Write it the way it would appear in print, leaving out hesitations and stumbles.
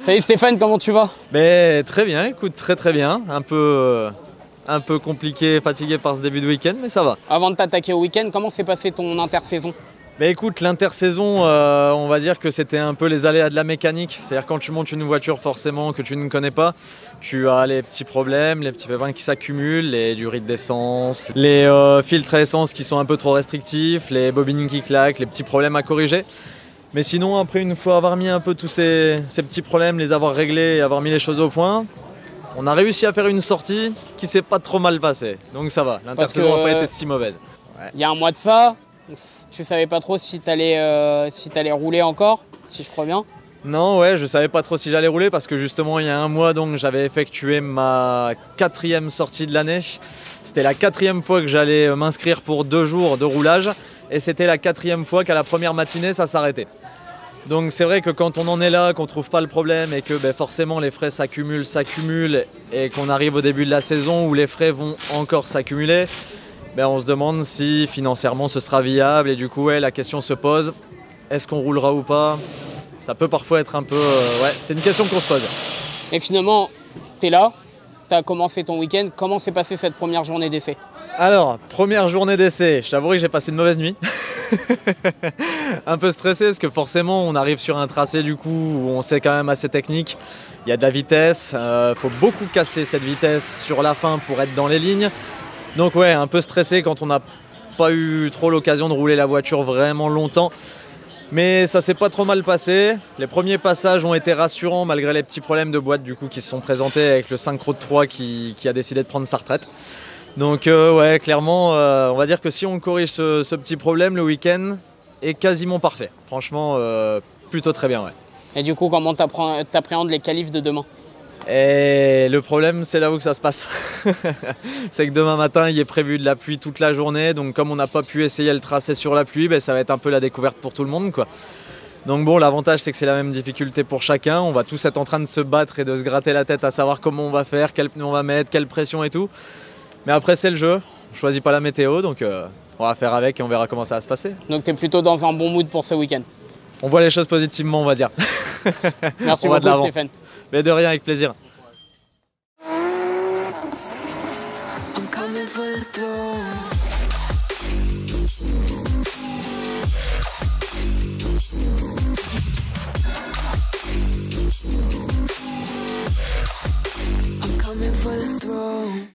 Salut Stéphane, comment tu vas? Mais très bien, écoute, très bien. Un peu compliqué, fatigué par ce début de week-end, mais ça va. Avant de t'attaquer au week-end, comment s'est passé ton intersaison? Mais écoute, l'intersaison, on va dire que c'était un peu les aléas de la mécanique. C'est-à-dire quand tu montes une voiture forcément que tu ne connais pas, tu as les petits problèmes, les petits pépins qui s'accumulent, les durite d'essence, les filtres à essence qui sont un peu trop restrictifs, les bobines qui claquent, les petits problèmes à corriger. Mais sinon, après, une fois avoir mis un peu tous ces petits problèmes, les avoir réglés et avoir mis les choses au point, on a réussi à faire une sortie qui s'est pas trop mal passée. Donc ça va, l'intersaison n'a pas été si mauvaise. Il y a un mois de ça, tu savais pas trop si t'allais rouler encore, si je crois bien. Non, ouais, je savais pas trop si j'allais rouler parce que justement il y a un mois donc j'avais effectué ma 4e sortie de l'année. C'était la 4e fois que j'allais m'inscrire pour 2 jours de roulage et c'était la 4e fois qu'à la première matinée ça s'arrêtait. Donc c'est vrai que quand on en est là, qu'on trouve pas le problème et que forcément les frais s'accumulent et qu'on arrive au début de la saison où les frais vont encore s'accumuler, on se demande si financièrement ce sera viable et du coup la question se pose, est-ce qu'on roulera ou pas? Ça peut parfois être un peu... c'est une question qu'on se pose. Et finalement, tu es là, tu as commencé ton week-end, comment s'est passée cette première journée d'essai? Alors, première journée d'essai, je t'avouerai que j'ai passé une mauvaise nuit. Un peu stressé parce que forcément on arrive sur un tracé du coup où on sait quand même assez technique. Il y a de la vitesse, faut beaucoup casser cette vitesse sur la fin pour être dans les lignes. Donc ouais, un peu stressé quand on n'a pas eu trop l'occasion de rouler la voiture vraiment longtemps. Mais ça s'est pas trop mal passé. Les premiers passages ont été rassurants malgré les petits problèmes de boîte du coup qui se sont présentés avec le Syncro de 3 qui a décidé de prendre sa retraite. Donc ouais, clairement, on va dire que si on corrige ce petit problème, le week-end est quasiment parfait. Franchement, plutôt très bien, ouais. Et du coup, comment t'appréhendes les qualifs de demain? Et le problème, c'est là où que ça se passe. C'est que demain matin, il est prévu de la pluie toute la journée. Donc comme on n'a pas pu essayer le tracé sur la pluie, ça va être un peu la découverte pour tout le monde, quoi. Donc bon, l'avantage, c'est que c'est la même difficulté pour chacun. On va tous être en train de se battre et de se gratter la tête à savoir comment on va faire, quel pneu on va mettre, quelle pression et tout. Mais après, c'est le jeu. On ne choisit pas la météo, donc on va faire avec et on verra comment ça va se passer. Donc tu es plutôt dans un bon mood pour ce week-end? On voit les choses positivement, on va dire. Merci beaucoup Stéphane. Mais de rien, avec plaisir. I'm coming for the throne.